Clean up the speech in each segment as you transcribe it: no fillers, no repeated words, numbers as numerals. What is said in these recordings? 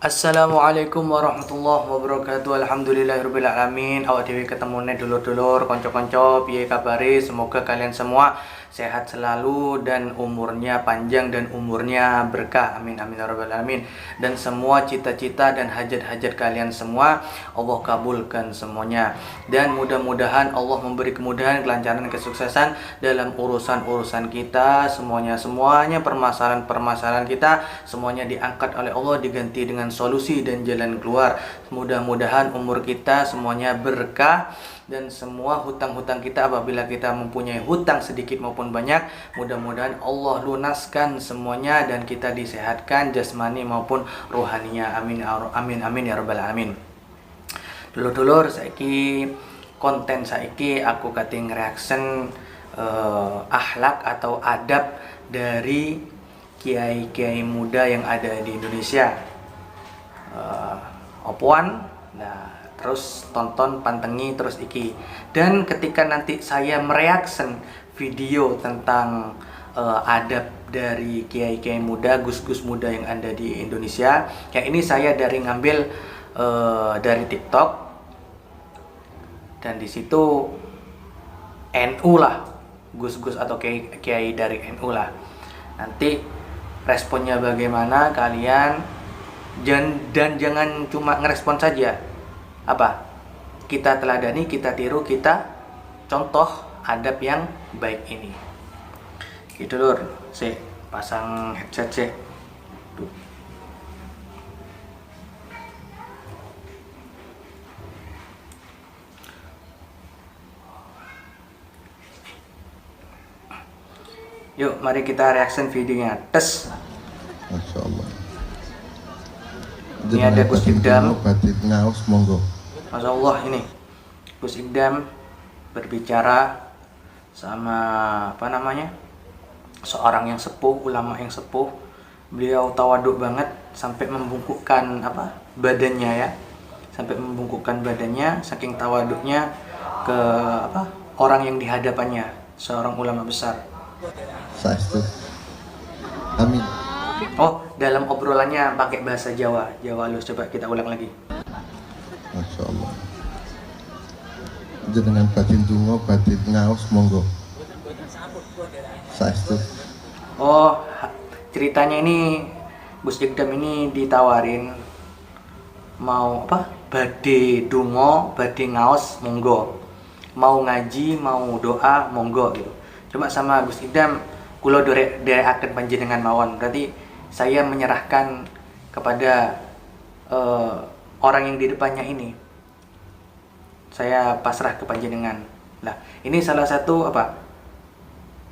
Assalamualaikum warahmatullahi wabarakatuh. Alhamdulillahirabbil alamin. Awak dhewe ketemune dulur-dulur, kanca-kanca, piye kabare? Semoga kalian semua sehat selalu dan umurnya panjang dan umurnya berkah. Amin amin ya rabbal alamin. Dan semua cita-cita dan hajat-hajat kalian semua Allah kabulkan semuanya. Dan mudah-mudahan Allah memberi kemudahan, kelancaran, kesuksesan dalam urusan-urusan kita semuanya permasalahan-permasalahan kita semuanya diangkat oleh Allah, diganti dengan solusi dan jalan keluar. Mudah-mudahan umur kita semuanya berkah dan semua hutang-hutang kita apabila kita mempunyai hutang sedikit maupun banyak, mudah-mudahan Allah lunaskan semuanya dan kita disehatkan jasmani maupun rohaninya. Amin amin amin ya rabbal alamin. Dulur-dulur, saiki konten saiki aku kating reaction akhlak atau adab dari kiai-kiai muda yang ada di Indonesia. Opoan, nah terus tonton, pantengi terus iki. Dan ketika nanti saya mereaction video tentang adab dari kiai-kiai muda, gus-gus muda yang ada di Indonesia, yang ini saya ngambil dari TikTok, dan di situ NU lah, gus-gus atau kiai dari NU lah. Nanti responnya bagaimana kalian, dan jangan cuma ngerespon saja. Apa? Kita teladani, kita tiru, kita contoh adab yang baik ini. Gitu lur, sih pasang headset sih. Yuk, mari kita reaction videonya. Tes. Masya Allah. Ini ada Gus Idam. Batik ngaus, monggo. Masya Allah, ini Gus Idam berbicara sama seorang yang sepuh, ulama yang sepuh. Beliau tawaduk banget sampai membungkukkan badannya ya, sampai membungkukkan badannya saking tawaduknya ke orang yang dihadapannya, seorang ulama besar. Saestu. Amin. Oh, dalam obrolannya pakai bahasa Jawa halus. Coba kita ulang lagi. Masya Allah. Jenengan batin dungo, batin ngaus, monggo. Saestu. Oh, ceritanya ini Gus Idam ini ditawarin mau badhe dungo, badhe ngaos, monggo. Mau ngaji, mau doa, monggo gitu. Cuma sama Gus Idam, kula akan panjenengan mawon. Berarti saya menyerahkan kepada orang yang di depannya ini. Saya pasrah ke panjenengan. Lah, ini salah satu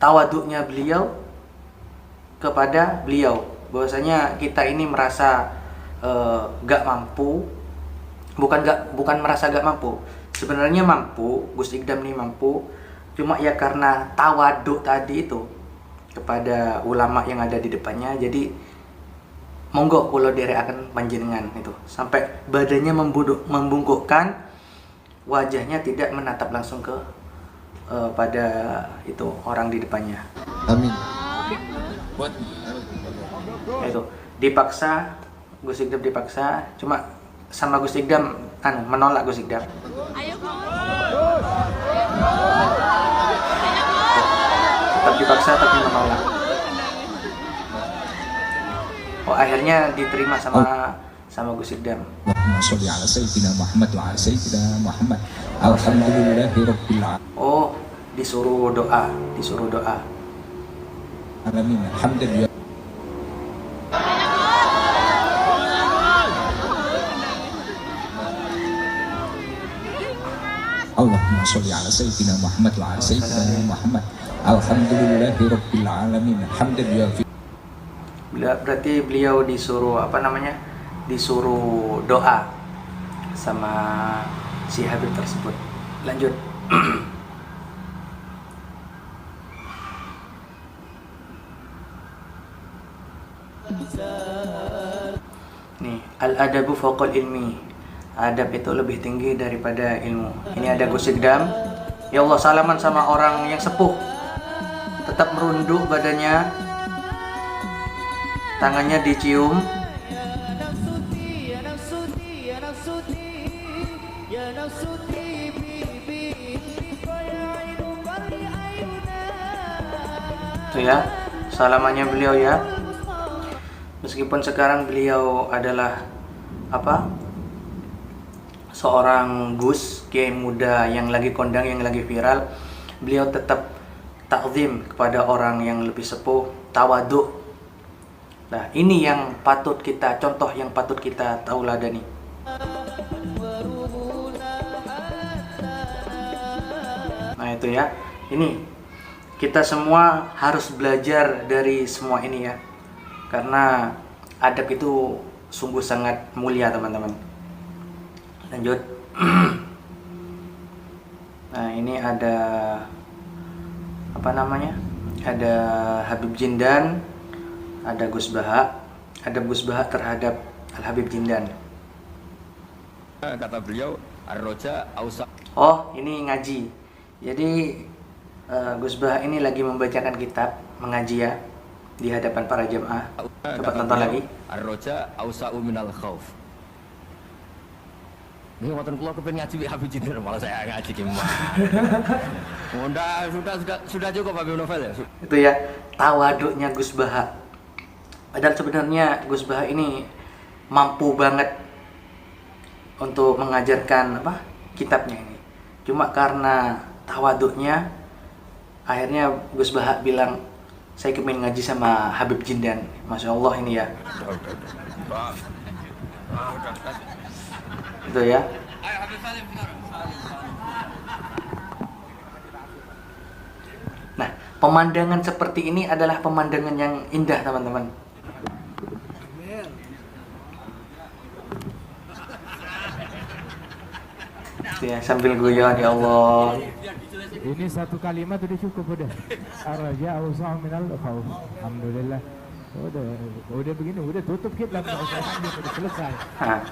tawaduknya beliau kepada beliau. Bahwasanya kita ini merasa gak mampu, bukan merasa gak mampu. Sebenarnya mampu, Gus Idam ini mampu. Cuma ya karena tawaduk tadi itu kepada ulama yang ada di depannya, jadi monggo kula akan panjenengan itu sampai badannya membungkukkan, wajahnya tidak menatap langsung ke pada itu orang di depannya. Amin. Itu dipaksa, Gus Idam dipaksa, cuma sama Gus Idam menolak Gus Idam. Tetap dipaksa tapi menolak. Oh, akhirnya diterima sama Gus Idam. Allahumma sholli ala sayyidina Muhammad wa ala sayyidina Muhammad. Alhamdulillahirabbil Oh, disuruh doa. alamin. Alhamdulillah. Allahumma sholli ala sayyidina Muhammad wa ala sayyidina Muhammad. Alhamdulillahirabbil alamin. Alhamdulillah. Berarti beliau disuruh disuruh doa sama si Habib tersebut. Lanjut. Nih, al-adabu fawqal ilmi. Adab itu lebih tinggi daripada ilmu. Ini ada Gus Idam. Ya Allah, salaman sama orang yang sepuh. Tetap merunduk badannya, Tangannya dicium. Tuh ya, salamannya beliau ya. Meskipun sekarang beliau adalah apa? Seorang Gus, kiai muda yang lagi kondang, yang lagi viral, beliau tetap takzim kepada orang yang lebih sepuh, tawaduk. Nah, ini yang patut kita contoh, yang patut kita tauladani. Nah, itu ya. Ini kita semua harus belajar dari semua ini ya. Karena adab itu sungguh sangat mulia, teman-teman. Lanjut. Nah, ini ada apa namanya? Ada Habib Jindan, ada Gus Baha, ada Gus Baha terhadap Al Habib Jindan. Kata beliau, Ar-Roja Ausa. Oh, ini ngaji. Jadi Gus Baha ini lagi membacakan kitab, mengaji ya di hadapan para jemaah. Coba tonton lagi. Ar-Roja Ausa'u minal khauf. Ini ngoten kula kepen ngaji Habib Jindan, malah saya ngaji gimana. Sudah cukup Habib Novel ya. Itu ya, tawaduknya Gus Baha. Padahal sebenarnya Gus Baha ini mampu banget untuk mengajarkan apa kitabnya ini. Cuma karena tawaduknya, akhirnya Gus Baha bilang, saya kepingin ngaji sama Habib Jindan. Masya Allah ini ya. Itu ya. Nah, pemandangan seperti ini adalah pemandangan yang indah, teman-teman. Ya, sambil guyon, ya Allah. Ini satu kalimat udah cukup udah. Ar-raja awsa'u minal khauf. Alhamdulillah. Udah begini, udah tutup kita lah, udah selesai. Nah,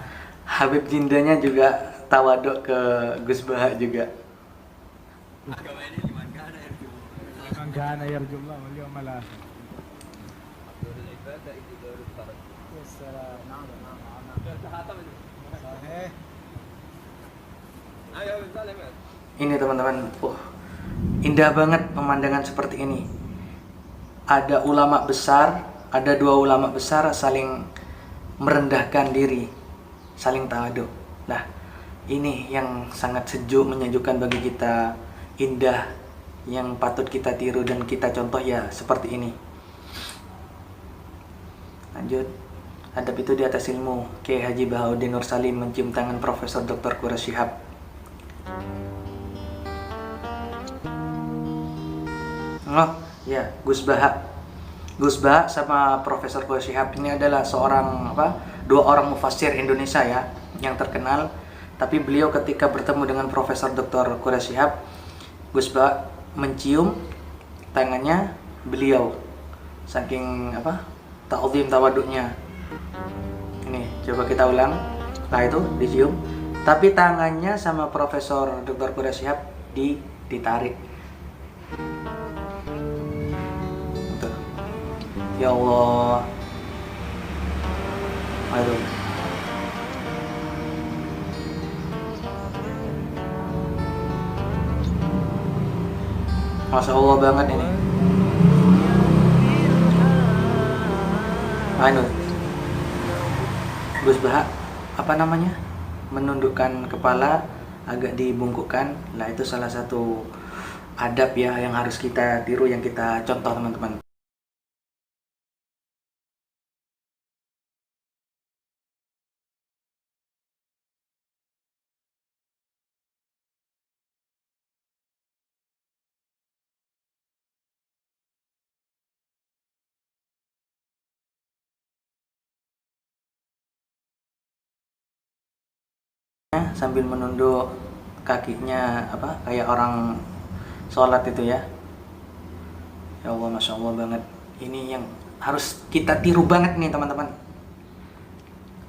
Habib Jindanya juga tawaduk ke Gus Baha juga. Man kana yarjullah wal yawmal akhir. Ini teman-teman, indah banget pemandangan seperti ini. Ada ulama besar, ada dua ulama besar saling merendahkan diri, saling tawaduk. Nah, ini yang sangat sejuk, menyejukkan bagi kita, indah, yang patut kita tiru dan kita contoh ya seperti ini. Lanjut. Adab itu di atas ilmu. Kiai Haji Bahauddin Nur Salim mencium tangan Profesor Dr. Quraish Shihab. Oh ya, Gus Baha. Gus Baha sama Profesor Quraish Shihab ini adalah dua orang mufassir Indonesia ya yang terkenal. Tapi beliau ketika bertemu dengan Profesor Dr. Quraish Shihab, Gus Baha mencium tangannya beliau, saking ta'zim tawaduknya. Ini coba kita ulang. Nah, itu dicium, tapi tangannya sama Profesor Dr. Quraish Shihab ditarik. Tuh. Ya Allah. Aduh. Masya Allah banget ini. Anu, Gus Baha menundukkan kepala, agak dibungkukkan. Lah, itu salah satu adab ya yang harus kita tiru, yang kita contoh, teman-teman. Sambil menunduk kakinya kayak orang sholat itu ya. Ya Allah, Masya Allah banget. Ini yang harus kita tiru banget nih, teman-teman.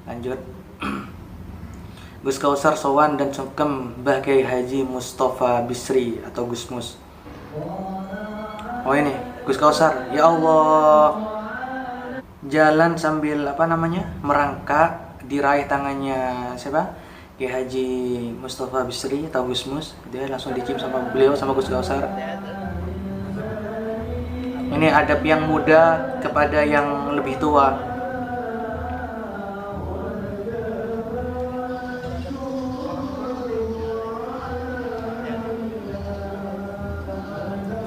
Lanjut. Gus Kausar sowan dan sungkem Mbah Kiai Haji Mustafa Bisri atau Gus Mus. Oh, ini Gus Kausar. Ya Allah, jalan sambil merangkak, diraih tangannya siapa? Kiai Haji Mustafa Bisri atau Gusmus, dia langsung dicium sama beliau sama Gus Kausar. Ini adab yang muda kepada yang lebih tua.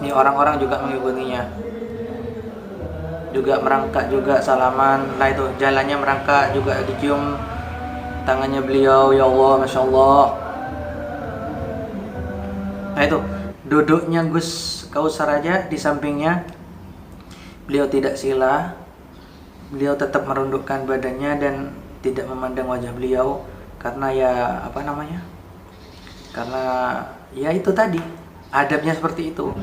Ini orang-orang juga mengikutinya, juga merangkak, juga salaman. Nah itu jalannya merangkak, juga dicium tangannya beliau. Ya Allah, Masya Allah. Nah itu duduknya Gus Kausar aja di sampingnya, beliau tidak sila, beliau tetap merundukkan badannya dan tidak memandang wajah beliau, karena karena ya itu tadi adabnya seperti itu.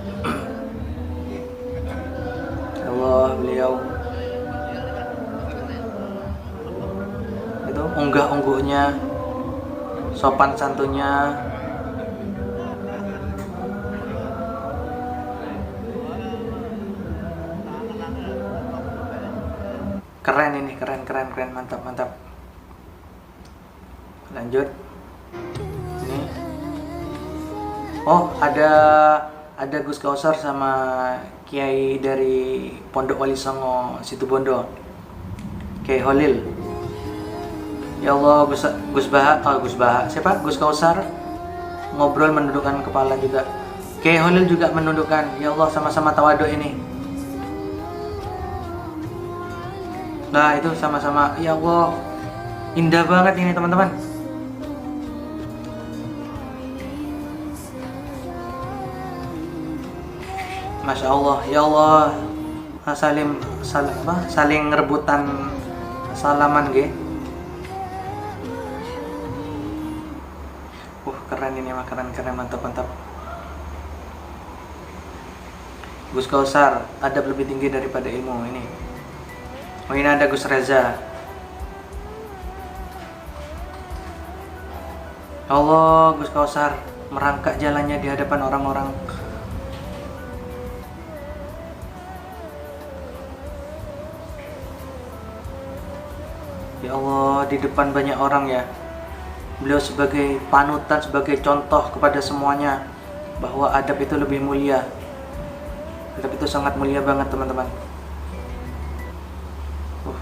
Allah, beliau itu unggah-ungguhnya, sopan santunnya. Keren ini, keren, mantap. Lanjut. Ini. Oh, ada Gus Kausar sama Kiai dari Pondok Wali Songo Situbondo, Kiai Holil. Ya Allah, Gus Baha, siapa? Gus Kausar ngobrol menundukkan kepala juga. Kiai Holil juga menundukkan. Ya Allah, sama-sama tawaduk ini. Nah itu sama-sama, ya Allah, indah banget ini teman-teman. Masya Allah, ya Allah, saling rebutan salaman ge. Keren ini mah, keren, mantap. Gus Kausar, adab lebih tinggi daripada ilmu ini. Oh ini ada Gus Reza. Allah, Gus Kausar merangkak jalannya di hadapan orang-orang. Ya Allah, di depan banyak orang ya. Beliau sebagai panutan, sebagai contoh kepada semuanya bahwa adab itu lebih mulia. Adab itu sangat mulia banget teman-teman.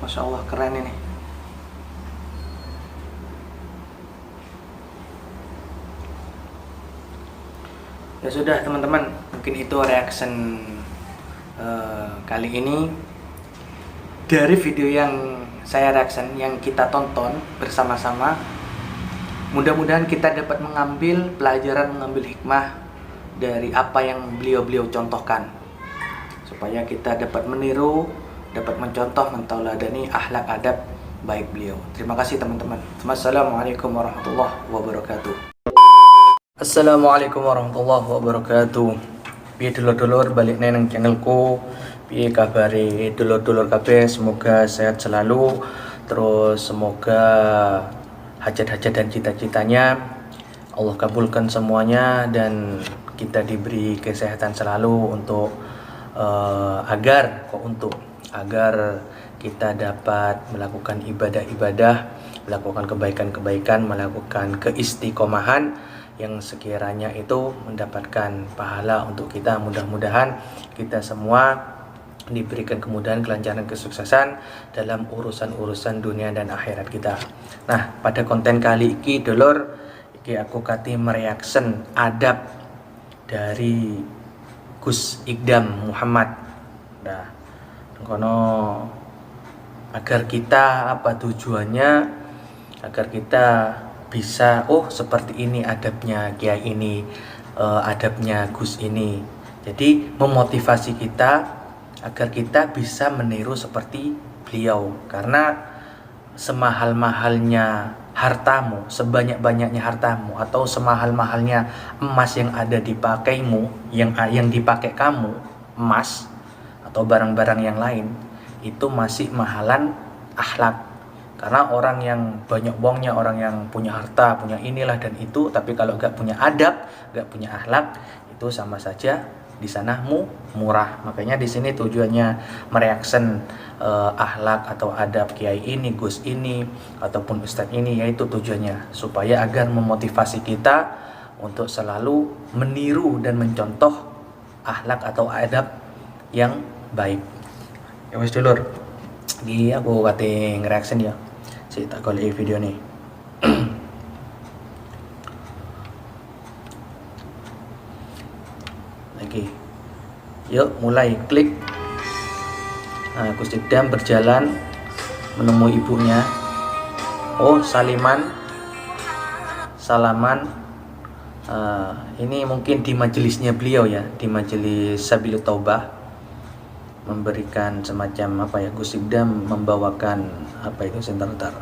Masya Allah, keren ini. Ya sudah teman-teman, mungkin itu reaction kali ini dari video yang saya reaction, yang kita tonton bersama-sama. Mudah-mudahan kita dapat mengambil pelajaran, mengambil hikmah dari apa yang beliau contohkan, supaya kita dapat meniru, dapat mencontoh, mentauladani akhlak adab baik beliau. Terima kasih teman-teman. Wassalamualaikum warahmatullahi wabarakatuh. Assalamualaikum warahmatullahi wabarakatuh. Piye dulur-dulur balik nang channelku. Piye kabare dulur-dulur kabeh, semoga sehat selalu. Terus semoga hajat-hajat dan cita-citanya Allah kabulkan semuanya, dan kita diberi kesehatan selalu untuk agar kita dapat melakukan ibadah-ibadah, melakukan kebaikan-kebaikan, melakukan keistiqomahan yang sekiranya itu mendapatkan pahala untuk kita. Mudah-mudahan kita semua diberikan kemudahan, kelancaran, kesuksesan dalam urusan-urusan dunia dan akhirat kita. Nah, pada konten kali ini dulur, iki aku kati mereaction adab dari Gus Ikdam Muhammad. Nah, kono agar kita apa tujuannya, agar kita bisa seperti ini adabnya kiai ini, adabnya Gus ini. Jadi memotivasi kita agar kita bisa meniru seperti beliau, karena semahal-mahalnya hartamu, sebanyak-banyaknya hartamu, atau semahal-mahalnya emas yang ada dipakaimu, yang dipakai kamu, emas atau barang-barang yang lain, itu masih mahalan akhlak. Karena orang yang banyak uangnya, orang yang punya harta, punya inilah dan itu, tapi kalau gak punya adab, gak punya akhlak, itu sama saja di sana murah. Makanya di sini tujuannya mereaction akhlak atau adab kiai ini, gus ini, ataupun ustadz ini, yaitu tujuannya supaya agar memotivasi kita untuk selalu meniru dan mencontoh akhlak atau adab yang baik. Ya wis dulur, iki aku kate ngereaction ya. Si tak golek video nih. Lagi. Yuk mulai klik. Nah, Gus Ikdam berjalan menemui ibunya. Oh, salaman. Ini mungkin di majelisnya beliau ya, di majelis Sabilut Taubah, memberikan semacam apa ya, Gus Ikdam membawakan apa itu, sebentar.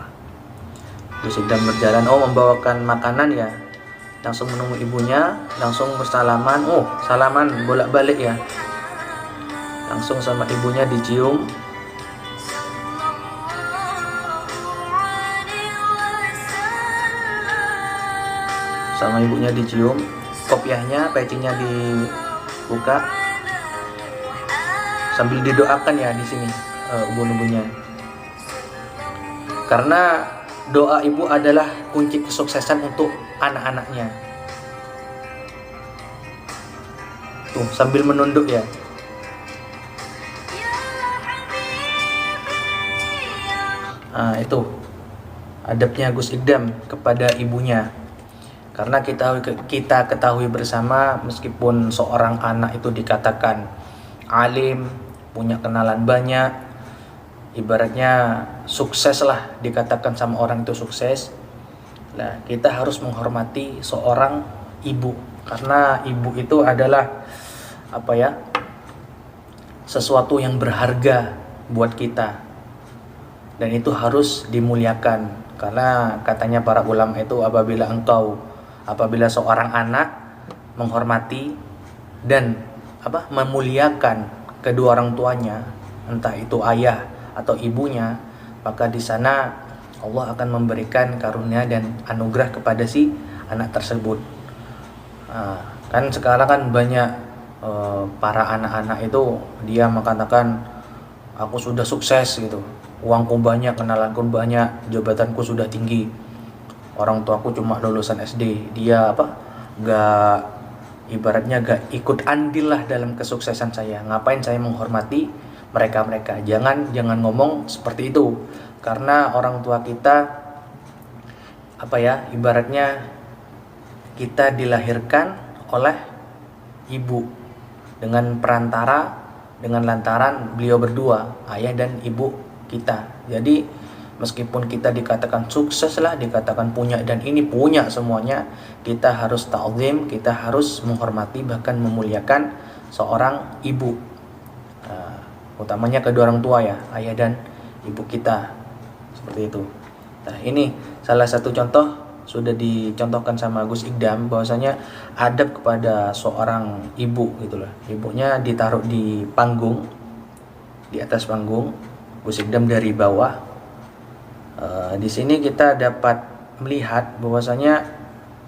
Gus Ikdam berjalan, membawakan makanan ya, langsung menemui ibunya, langsung bersalaman. Oh, salaman bolak-balik ya, langsung sama ibunya dicium. Sama ibunya dicium, kopiahnya, pecinya dibuka sambil didoakan ya di sini ubun-ubunnya. Karena doa ibu adalah kunci kesuksesan untuk anak-anaknya. Tuh, sambil menunduk ya. Nah, itu adabnya Gus Ikdam kepada ibunya. Karena kita ketahui bersama, meskipun seorang anak itu dikatakan alim, punya kenalan banyak, ibaratnya sukses lah, dikatakan sama orang itu sukses. Nah, kita harus menghormati seorang ibu, karena ibu itu adalah apa ya, sesuatu yang berharga buat kita, dan itu harus dimuliakan. Karena katanya para ulama itu, apabila seorang anak menghormati dan memuliakan kedua orang tuanya, entah itu ayah atau ibunya, maka di sana Allah akan memberikan karunia dan anugerah kepada si anak tersebut. Kan sekarang kan banyak para anak-anak itu dia mengatakan, aku sudah sukses gitu, uangku banyak, kenalanku banyak, jabatanku sudah tinggi, orang tuaku cuma lulusan SD, dia ibaratnya gak ikut andil lah dalam kesuksesan saya. Ngapain saya menghormati mereka? Jangan ngomong seperti itu, karena orang tua kita ibaratnya kita dilahirkan oleh ibu dengan lantaran beliau berdua, ayah dan ibu kita. Jadi meskipun kita dikatakan sukses lah, dikatakan punya dan ini punya semuanya, kita harus ta'zim, kita harus menghormati bahkan memuliakan seorang ibu, utamanya kedua orang tua ya, ayah dan ibu kita, seperti itu. Nah, ini salah satu contoh, sudah dicontohkan sama Gus Ikdam bahwasanya adab kepada seorang ibu gitu loh. Ibunya ditaruh di panggung, di atas panggung, Gus Ikdam dari bawah. Di sini kita dapat melihat bahwasanya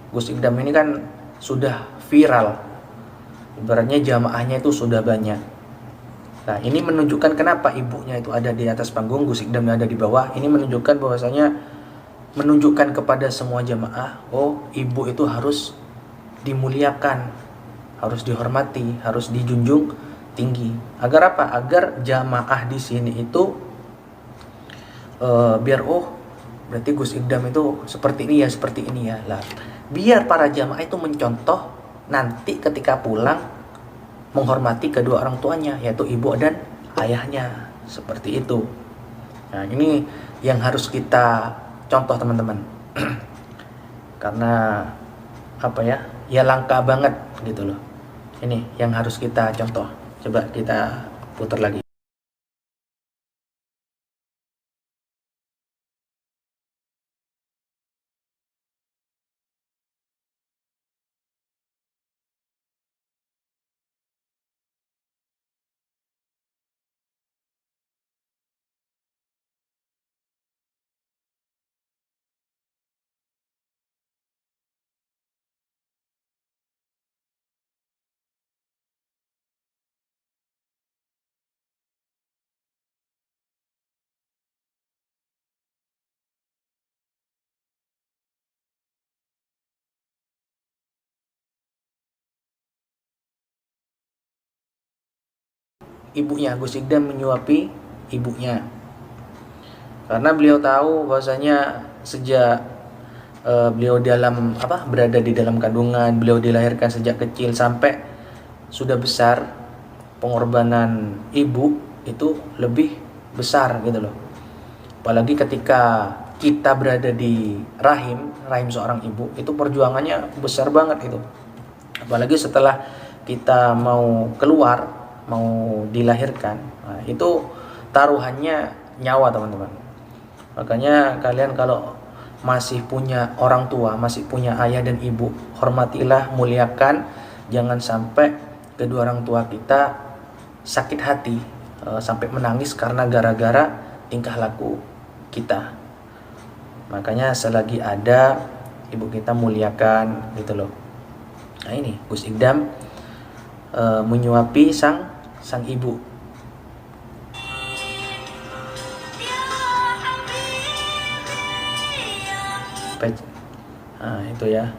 Gus Ikdam ini kan sudah viral, ibaratnya jamaahnya itu sudah banyak. Nah, ini menunjukkan kenapa ibunya itu ada di atas panggung, Gus Ikdam ada di bawah. Ini menunjukkan bahwasanya, menunjukkan kepada semua jamaah, ibu itu harus dimuliakan, harus dihormati, harus dijunjung tinggi. Agar apa? Agar jamaah di sini itu biar berarti Gus Ikdam itu seperti ini ya lah, biar para jamaah itu mencontoh nanti ketika pulang menghormati kedua orang tuanya, yaitu ibu dan ayahnya, seperti itu. Nah, ini yang harus kita contoh teman-teman. Karena ya langka banget gitu loh, ini yang harus kita contoh. Coba kita putar lagi. ibunya. Gus Ikdam menyuapi ibunya. Karena beliau tahu bahwasanya sejak beliau berada di dalam kandungan, beliau dilahirkan sejak kecil sampai sudah besar, pengorbanan ibu itu lebih besar gitu loh. Apalagi ketika kita berada di rahim seorang ibu, itu perjuangannya besar banget itu. Apalagi setelah kita mau keluar, mau dilahirkan, nah, itu taruhannya nyawa teman-teman. Makanya kalian kalau masih punya orang tua, masih punya ayah dan ibu, hormatilah, muliakan. Jangan sampai kedua orang tua kita sakit hati, sampai menangis karena gara-gara tingkah laku kita. Makanya selagi ada ibu kita, muliakan gitu loh. Nah ini Gus Ikdam menyuapi sang ibu. Nah itu ya.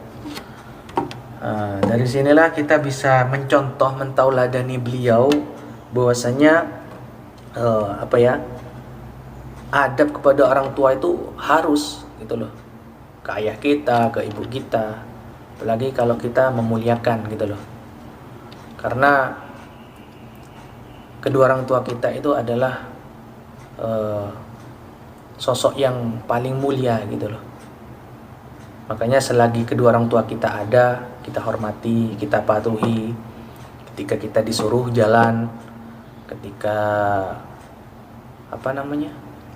Dari sinilah kita bisa mencontoh, mentauladani beliau bahwasanya adab kepada orang tua itu harus gitu loh, ke ayah kita, ke ibu kita, apalagi kalau kita memuliakan gitu loh. Karena kedua orang tua kita itu adalah sosok yang paling mulia gitu loh. Makanya selagi kedua orang tua kita ada, kita hormati, kita patuhi. Ketika kita disuruh jalan, ketika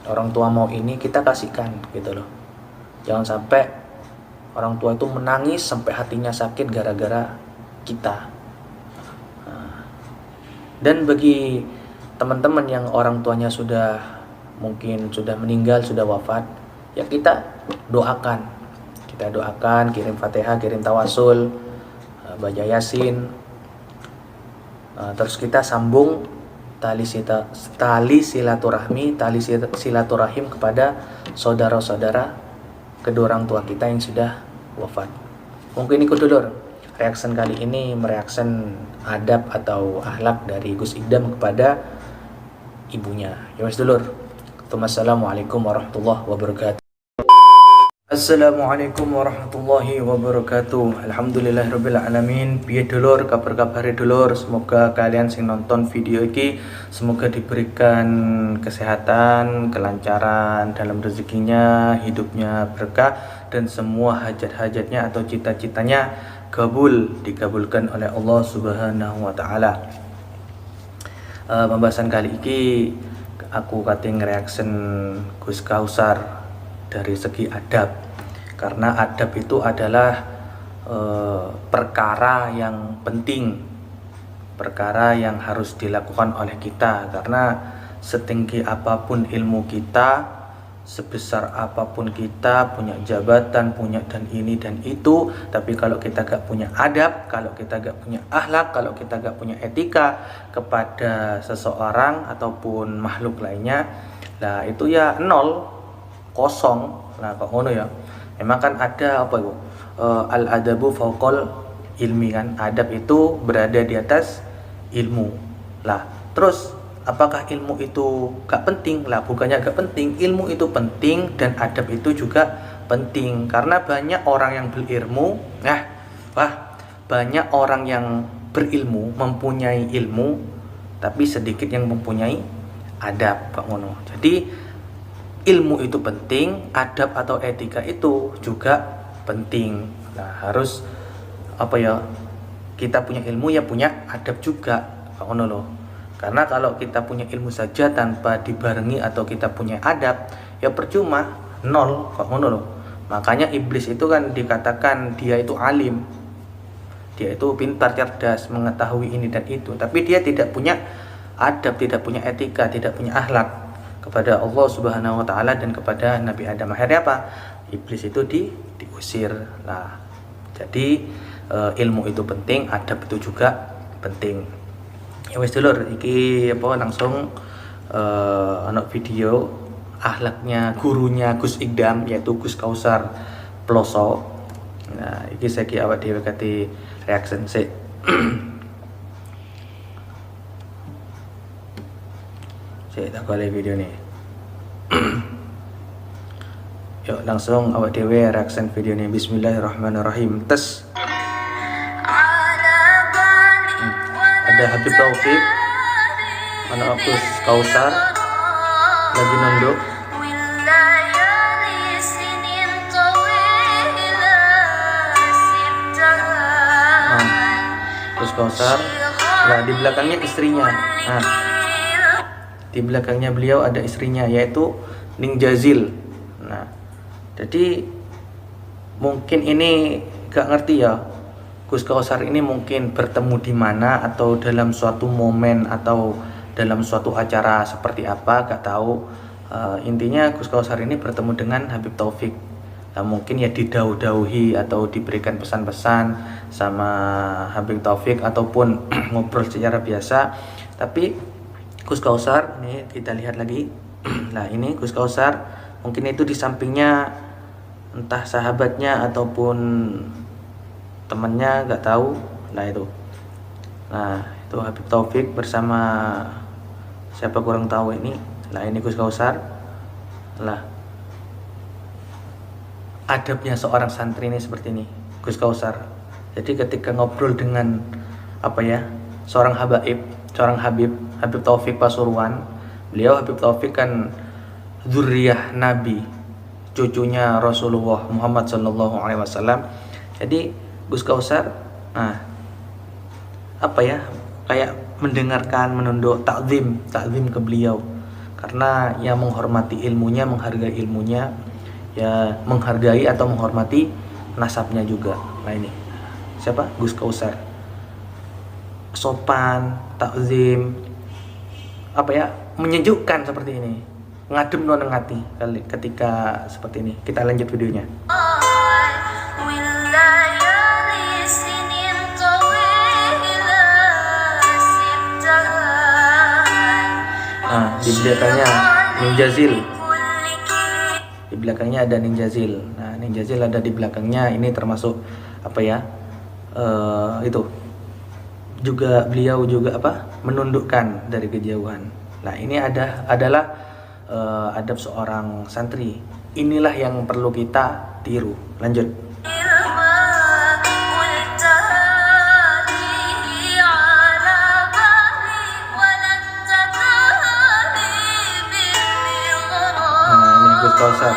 orang tua mau ini, kita kasihkan gitu loh. Jangan sampai orang tua itu menangis sampai hatinya sakit gara-gara kita. Dan bagi teman-teman yang orang tuanya mungkin sudah meninggal, sudah wafat, ya kita doakan. Kita doakan, kirim Fatihah, kirim tawasul, baca Yasin. Terus kita sambung tali silaturahim kepada saudara-saudara kedua orang tua kita yang sudah wafat. Mungkin ikut dulu reaction kali ini, mereaction adab atau akhlak dari Gus Ikdam kepada ibunya. Ya wes dulur. Assalamualaikum warahmatullahi wabarakatuh. Assalamualaikum warahmatullahi wabarakatuh. Alhamdulillahirabbil alamin. Piye dulur, kabar-kabare dulur? Semoga kalian sing nonton video ini semoga diberikan kesehatan, kelancaran dalam rezekinya, hidupnya berkah, dan semua hajat-hajatnya atau cita-citanya dikabulkan oleh Allah Subhanahu wa taala. Pembahasan kali ini aku kating reaction Gus Kausar dari segi adab, karena adab itu adalah perkara yang penting, perkara yang harus dilakukan oleh kita. Karena setinggi apapun ilmu kita, sebesar apapun kita, punya jabatan, punya dan ini dan itu, tapi kalau kita gak punya adab, kalau kita gak punya akhlak, kalau kita gak punya etika kepada seseorang ataupun makhluk lainnya, lah itu ya nol, kosong. Nah kok ngono ya, memang kan ada al adabu fauqal ilmi kan, adab itu berada di atas ilmu. Lah terus apakah ilmu itu gak penting? Lah bukannya gak penting, ilmu itu penting dan adab itu juga penting. Karena banyak orang yang berilmu, banyak orang yang berilmu, mempunyai ilmu, tapi sedikit yang mempunyai adab, Pak Mono. Jadi ilmu itu penting, adab atau etika itu juga penting. Nah harus kita punya ilmu ya punya adab juga, Pak Mono loh. Karena kalau kita punya ilmu saja tanpa dibarengi atau kita punya adab, ya percuma, nol, Pak Mono loh. Makanya iblis itu kan dikatakan dia itu alim, dia itu pintar, cerdas, mengetahui ini dan itu, tapi dia tidak punya adab, tidak punya etika, tidak punya akhlak kepada Allah Subhanahu wa taala dan kepada Nabi Adam. Akhirnya apa? Iblis itu diusir. Nah, jadi ilmu itu penting, adab itu juga penting. Ya wis dulur, iki langsung ana video akhlaknya gurunya Gus Ikdam, yaitu Gus Kausar Ploso. Nah, iki saiki awak dhewe kate reaction sik. Saya tak boleh video nih. Yuk langsung awak dewe reaction video ini. Bismillahirrahmanirrahim. Tes. Ada Habib Taufik, anak Gus Kausar lagi nunduk. Gus Kausar. Nah, di belakangnya istrinya. Nah, di belakangnya beliau ada istrinya, yaitu Ning Jazil. Nah, jadi mungkin ini gak ngerti ya, Gus Kausar ini mungkin bertemu di mana atau dalam suatu momen atau dalam suatu acara seperti apa, gak tahu. Intinya Gus Kausar ini bertemu dengan Habib Taufik. Nah, mungkin ya didauh-dauhi atau diberikan pesan-pesan sama Habib Taufik ataupun ngobrol secara biasa. Tapi Gus Kausar, ini kita lihat lagi. Nah, ini Gus Kausar, mungkin itu di sampingnya entah sahabatnya ataupun temannya, nggak tahu. Nah itu, Habib Taufik bersama siapa kurang tahu ini. Nah ini Gus Kausar. Lah, adabnya seorang santri ini seperti ini, Gus Kausar. Jadi ketika ngobrol dengan seorang Habib Taufik Pasuruan, beliau Habib Taufik kan dzurriyyah Nabi, cucunya Rasulullah Muhammad sallallahu alaihi wasallam. Jadi Gus Kausar kayak mendengarkan, menunduk, takzim ke beliau, karena yang menghormati ilmunya, menghargai ilmunya, ya menghargai atau menghormati nasabnya juga. Nah ini siapa? Gus Kausar. Sopan, takzim, menyejukkan seperti ini, ngadem noneng hati ketika seperti ini. Kita lanjut videonya. Di belakangnya Ning Jazil. Di belakangnya ada Ning Jazil. Nah, Ning Jazil ada di belakangnya. Ini termasuk itu juga beliau juga menundukkan dari kejauhan. Nah, ini adalah adab seorang santri. Inilah yang perlu kita tiru. Lanjut. Gus Kausar.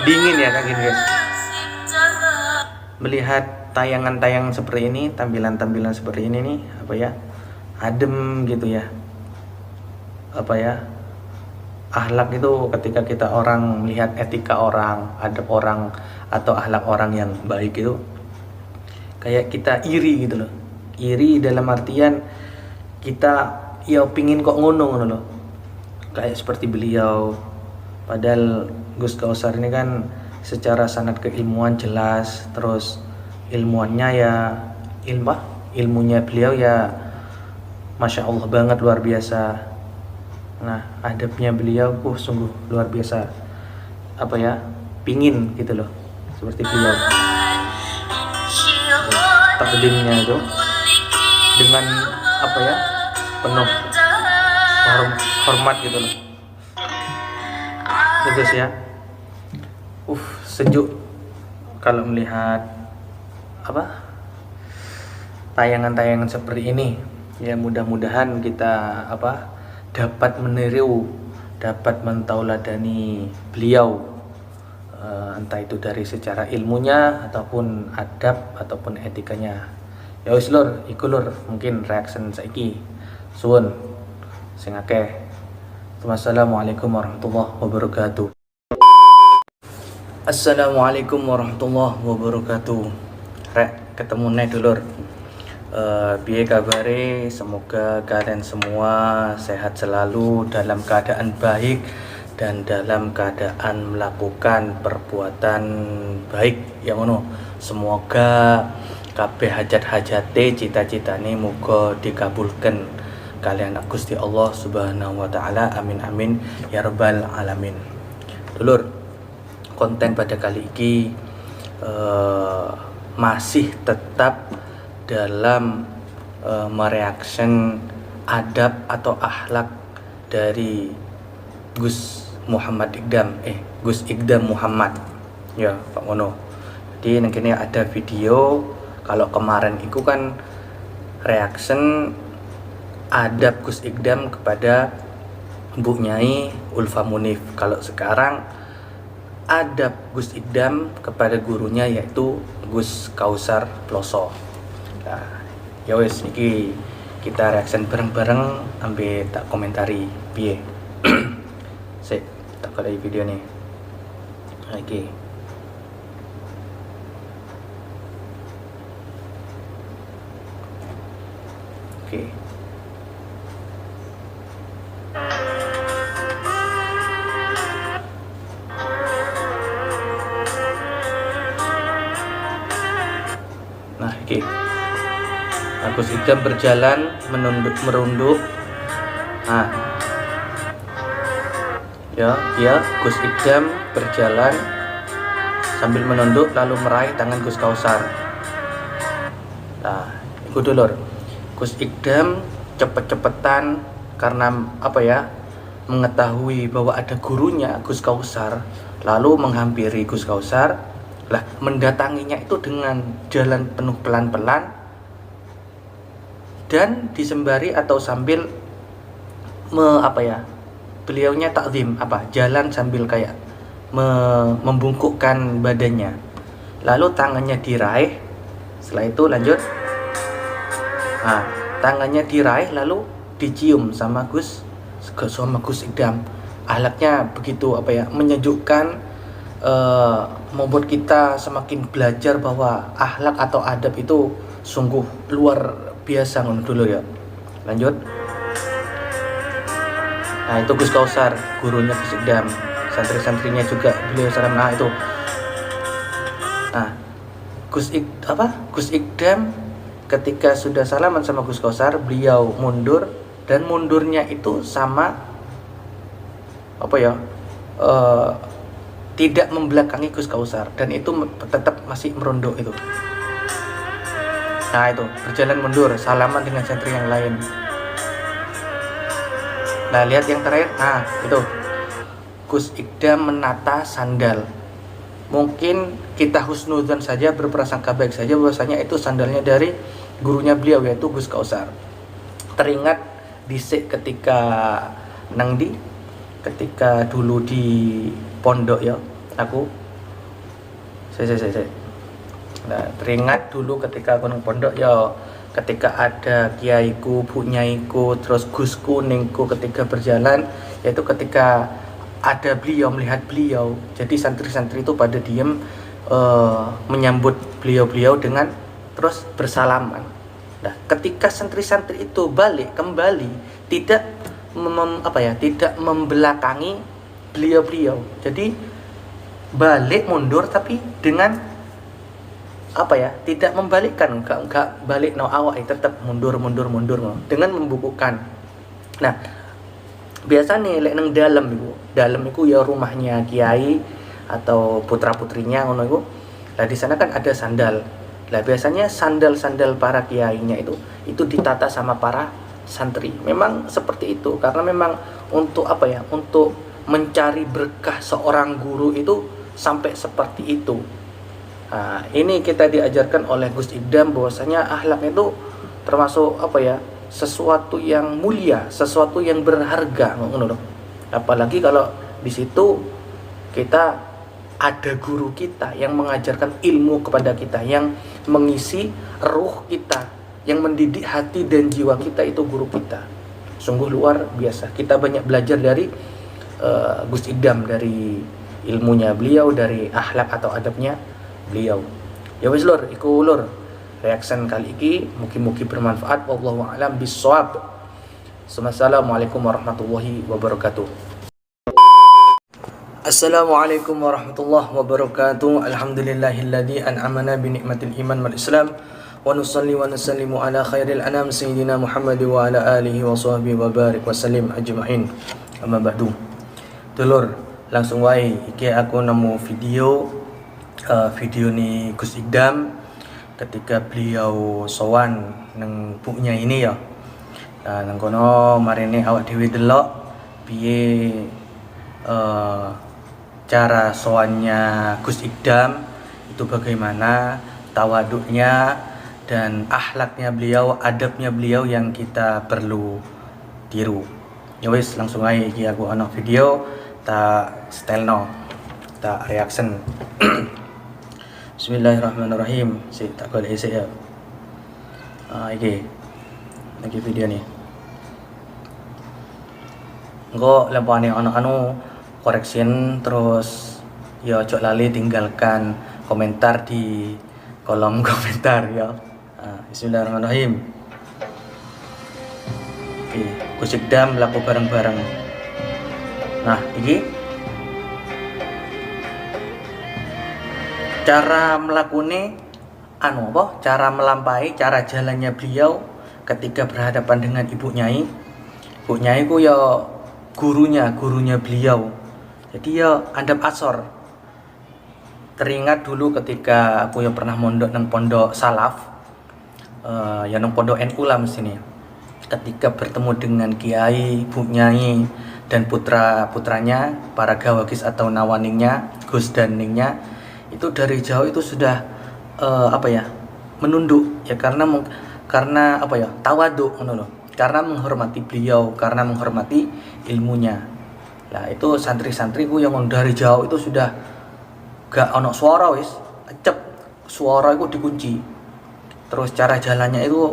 Dingin ya kan guys. Melihat tayangan-tayangan seperti ini, tampilan-tampilan seperti ini nih, adem gitu ya. Akhlak itu ketika kita orang melihat etika orang, adab orang atau akhlak orang yang baik itu kayak kita iri gitu loh. Iri dalam artian kita ya pingin kok ngono loh, kayak seperti beliau. Padahal Gus Kausar ini kan secara sanad keilmuan jelas, terus ilmunya beliau ya Masya Allah banget, luar biasa. Nah, adabnya beliau sungguh luar biasa. Pingin gitu loh seperti beliau. Takdimnya itu dengan penuh hormat gitu loh. Terus ya, sejuk kalau melihat tayangan-tayangan seperti ini. Ya mudah-mudahan kita dapat meniru, dapat mentauladani beliau, entah itu dari secara ilmunya ataupun adab ataupun etikanya. Ya wis lur, iku lur mungkin reaction saiki. Suwun sing akeh. Wassalamualaikum warahmatullahi wabarakatuh. Assalamualaikum warahmatullahi wabarakatuh. Rek ketemu nih dulur. Biar kabare, semoga kalian semua sehat selalu, dalam keadaan baik dan dalam keadaan melakukan perbuatan baik yang ngono. Semoga kabeh hajat-hajate, cita-citane muga dikabulkan kalian Gusti Allah Subhanahu wa taala. Amin amin ya rabbal alamin. Dulur, konten pada kali ini masih tetap dalam mereaction adab atau akhlak dari Gus Ikdam Muhammad ya Pak Mono. Jadi ini ada video. Kalau kemarin itu kan reaction adab Gus Ikdam kepada Bu Nyai Ulfa Munif. Kalau sekarang adab Gus Ikdam kepada gurunya yaitu Gus Kausar Ploso. Nah, ya wes niki kita reaction bareng-bareng ambil tak komentari piye. Sik tak kalau video nih. Oke. Oke. Nah, oke. Gus Ikdam berjalan merunduk. Nah, ya, Gus Ikdam berjalan sambil menunduk lalu meraih tangan Gus Kausar. Nah, itu dulur. Gus Ikdam cepet-cepetan karena mengetahui bahwa ada gurunya Gus Kausar, lalu menghampiri Gus Kausar. Lah, mendatanginya itu dengan jalan penuh pelan-pelan dan disembari atau sambil beliaunya takzim jalan sambil kayak membungkukkan badannya, lalu tangannya diraih. Setelah itu lanjut, tangannya diraih lalu dicium sama Gus Ikdam. Ahlaknya begitu menyejukkan, membuat kita semakin belajar bahwa akhlak atau adab itu sungguh luar biasa dulu ya. Lanjut. Nah, itu Gus Kausar, gurunya Gus Ikdam. Santri-santrinya juga beliau salam. Nah, itu. Nah, Gus Ikdam ketika sudah salaman sama Gus Kausar, beliau mundur, dan mundurnya itu sama tidak membelakangi Gus Kausar, dan itu tetap masih merunduk itu. Nah, itu berjalan mundur, salaman dengan santri yang lain. Nah, lihat yang terakhir. Nah, itu Gus Ikdam menata sandal. Mungkin kita husnudzon saja, berprasangka baik saja bahwasanya itu sandalnya dari gurunya beliau yaitu Gus Kausar. Teringat disik ketika ketika dulu di pondok ya, aku Nah, teringat dulu ketika aku nang pondok ya, ketika ada kiaiku, bu nyaiku, terus gusku, ningku ketika berjalan, yaitu ketika ada beliau, melihat beliau, jadi santri-santri itu pada diem menyambut beliau dengan terus bersalaman. Nah, ketika santri-santri itu balik kembali, tidak tidak membelakangi beliau-beliau, jadi balik mundur tapi dengan tidak membalikkan, enggak balik awak, tetap mundur dengan membukukan. Nah, biasa nih lek nang dalam itu ya rumahnya kiai atau putra putrinya ngono iku. Lah di sana kan ada sandal. Lah biasanya sandal para kiainya itu ditata sama para santri. Memang seperti itu karena memang untuk untuk mencari berkah seorang guru itu sampai seperti itu. Nah, ini kita diajarkan oleh Gus Ikdam bahwasanya akhlak itu termasuk sesuatu yang mulia, sesuatu yang berharga, apalagi kalau di situ kita ada guru kita yang mengajarkan ilmu kepada kita, yang mengisi ruh kita, yang mendidik hati dan jiwa kita, itu guru kita. Sungguh luar biasa. Kita banyak belajar dari Gus Ikdam, dari ilmunya beliau, dari akhlak atau adabnya beliau. Ya wis lur, iku lur reaction kali ini, mugi-mugi bermanfaat. Wallahu a'lam bissawab. Assalamualaikum warahmatullahi wabarakatuh. Assalamualaikum warahmatullahi wabarakatuh. Alhamdulillahilladzi an'amana bi ni'matil iman wal islam, wa nusalli wa nusallimu ala khairil anam sayyidina Muhammad wa ala alihi wa sahbihi wa barik wa sallim ajma'in. Amma ba'du. Dulur, langsung wae iki aku nemu video ni Gus Ikdam ketika beliau sowan nang buknya ini ya. Nah, nang kono marine awak dhewe delok piye cara sowannya Gus Idam itu bagaimana, tawaduknya dan akhlaknya beliau, adabnya beliau yang kita perlu tiru. Ya wis langsung aja iki aku ana video tak styleno, tak reaction. Bismillahirrahmanirrahim. Tak golek isik ya. Iki. Lagi video nih. Engko lempane anu correction terus ya ojo lali tinggalkan komentar di kolom komentar ya. Bismillahirrahmanirrahim. Oke, Gus Idam mlaku bareng-bareng. Nah, iki cara melakune cara melampai, cara jalannya beliau ketika berhadapan dengan Ibu Nyai. Ibu Nyai ku ya gurunya beliau. Jadi ya adab asor. Teringat dulu ketika aku yang pernah mondok nang pondok salaf, ya nang pondok NU lah mesti. Ketika bertemu dengan Kiai, Ibu Nyai dan putra-putranya, para gawagis atau nawaningnya, Gus dan Ningnya, itu dari jauh itu sudah menunduk ya karena tawaduk karena menghormati beliau, karena menghormati ilmunya. Lah itu santri-santriku yang dari jauh itu sudah gak ono suara wis, acep suara itu dikunci. Terus cara jalannya itu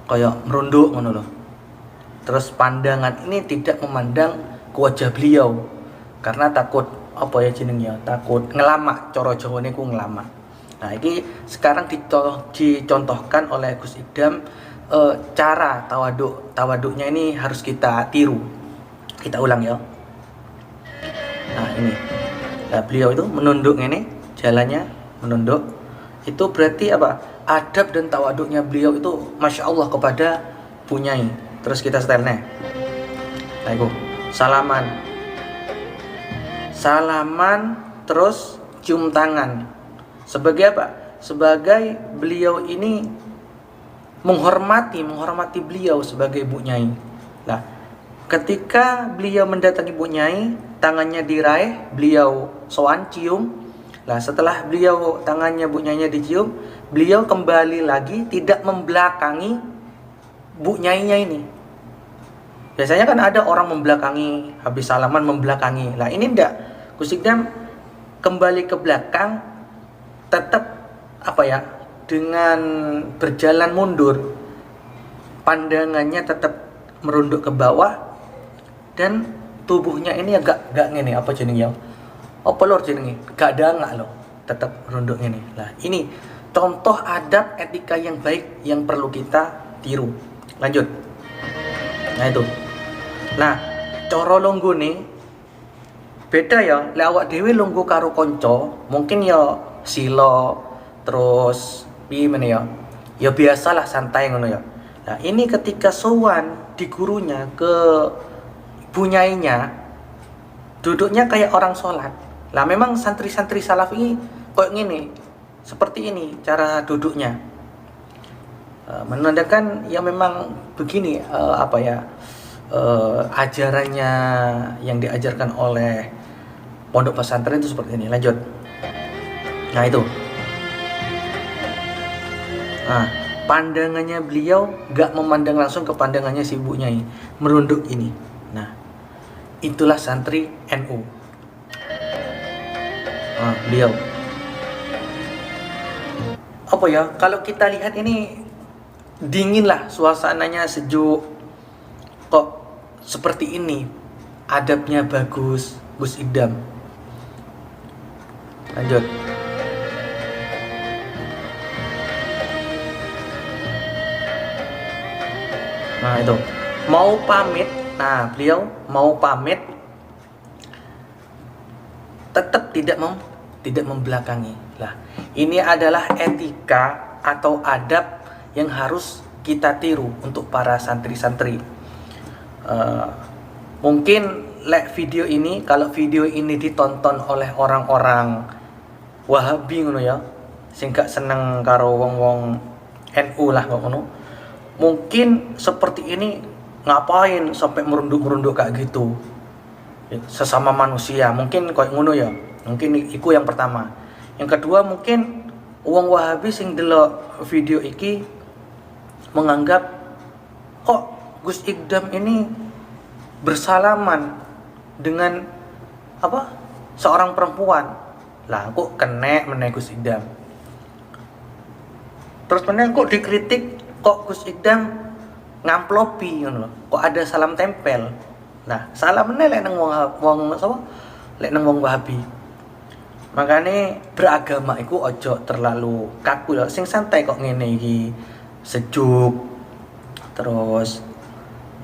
kayak merunduk Terus pandangan ini tidak memandang ke wajah beliau karena takut takut ngelama, coro Jawane ku ngelama. Nah, ini sekarang dicontohkan oleh Gus Idam, cara tawaduknya ini harus kita tiru. Kita ulang ya. Nah, ini. Nah, beliau itu menunduk ini, jalannya menunduk. Itu berarti apa? Adab dan tawaduknya beliau itu Masya Allah kepada Bu Nyai. Terus kita setelnya. Nah, itu salaman terus cium tangan. Sebagai apa? Sebagai beliau ini menghormati beliau sebagai Bu Nyai. Nah, ketika beliau mendatangi Bu Nyai, tangannya diraih, beliau sowan cium. Nah, setelah beliau tangannya Bu Nyainya dicium, beliau kembali lagi tidak membelakangi Bu Nyainya ini. Biasanya kan ada orang membelakangi, habis salaman membelakangi. Nah, ini enggak. Gus Idam kembali ke belakang, tetap dengan berjalan mundur, pandangannya tetap merunduk ke bawah dan tubuhnya ini agak ngene gak dangak loh, tetap merunduk ini. Nah, ini contoh adab etika yang baik yang perlu kita tiru. Lanjut. Nah, itu. Nah, coro longgo nih beda ya. Lek awak dhewe longgo karo kanca, mungkin ya silo terus ya biasalah santai ngono ya. Nah, ini ketika sowan di gurunya ke Bu Nyainya, duduknya kayak orang sholat. Lah memang santri-santri salaf ini kayak gini, seperti ini cara duduknya, menandakan ya memang begini ajarannya yang diajarkan oleh pondok pesantren itu seperti ini. Lanjut. Nah, itu. Nah, pandangannya beliau gak memandang langsung ke pandangannya si Bu Nyai, merunduk ini. Nah, itulah santri NU. Nah, beliau kalau kita lihat ini dingin lah suasananya, sejuk. Kok seperti ini, adabnya bagus Gus Idam. Lanjut. Nah, itu mau pamit. Nah, beliau mau pamit tetap tidak membelakangi. Lah, ini adalah etika atau adab yang harus kita tiru untuk para santri-santri. Mungkin video ini, kalau video ini ditonton oleh orang-orang Wahabi ngono ya, sing gak seneng karo wong-wong NU lah kok ngono. Mungkin seperti ini ngapain sampai merunduk-merunduk kayak gitu. Sesama manusia, mungkin koyo ngono ya. Mungkin iku yang pertama. Yang kedua mungkin wong Wahabi sing delok video iki menganggap kok Gus Ikdam ini bersalaman dengan apa? Seorang perempuan. Lah kok kena meneh Gus Ikdam. Terus meneh kok dikritik kok Gus Ikdam ngamplopi ngono lho. Kok ada salam tempel. Nah, salam meneh lek nang wong sapa? Lek nang wong Wahabi. Makanya beragama iku ojo terlalu kaku ya. Sing santai kok ngene iki. Sejuk. Terus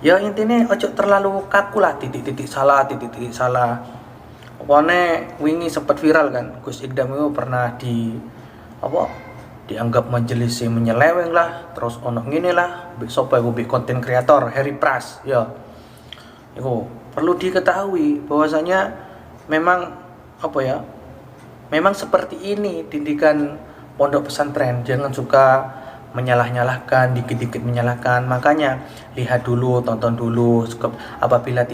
ya intinya ojo terlalu kaku lah, titik-titik salah. Pokoknya wingi sempat viral kan, Gus Ikdam itu pernah dianggap majelis yang menyeleweng lah, terus ono ngene lah, sopo iku konten kreator Harry Pras ya. Itu perlu diketahui bahwasanya memang memang seperti ini didikan pondok pesantren. Jangan suka menyalah-nyalahkan, dikit-dikit menyalahkan. Makanya lihat dulu, tonton dulu. Apabila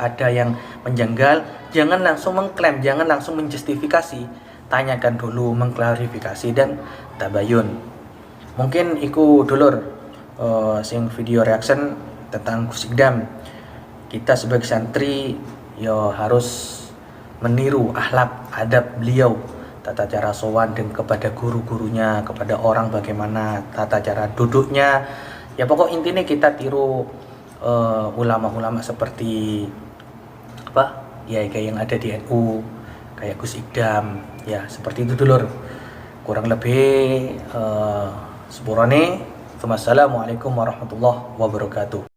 ada yang menjanggal, jangan langsung mengklaim, jangan langsung menjustifikasi. Tanyakan dulu, mengklarifikasi dan tabayun. Mungkin iku dulur sing video reaction tentang Gus Ikdam. Kita sebagai santri yo harus meniru akhlak adab beliau, tata cara sowan dan kepada guru-gurunya, kepada orang bagaimana tata cara duduknya. Ya pokok intinya kita tiru ulama-ulama seperti kayak yang ada di NU, kayak Gus Ikdam. Ya seperti itu dulur. Kurang lebih sepurane. Wassalamualaikum warahmatullahi wabarakatuh.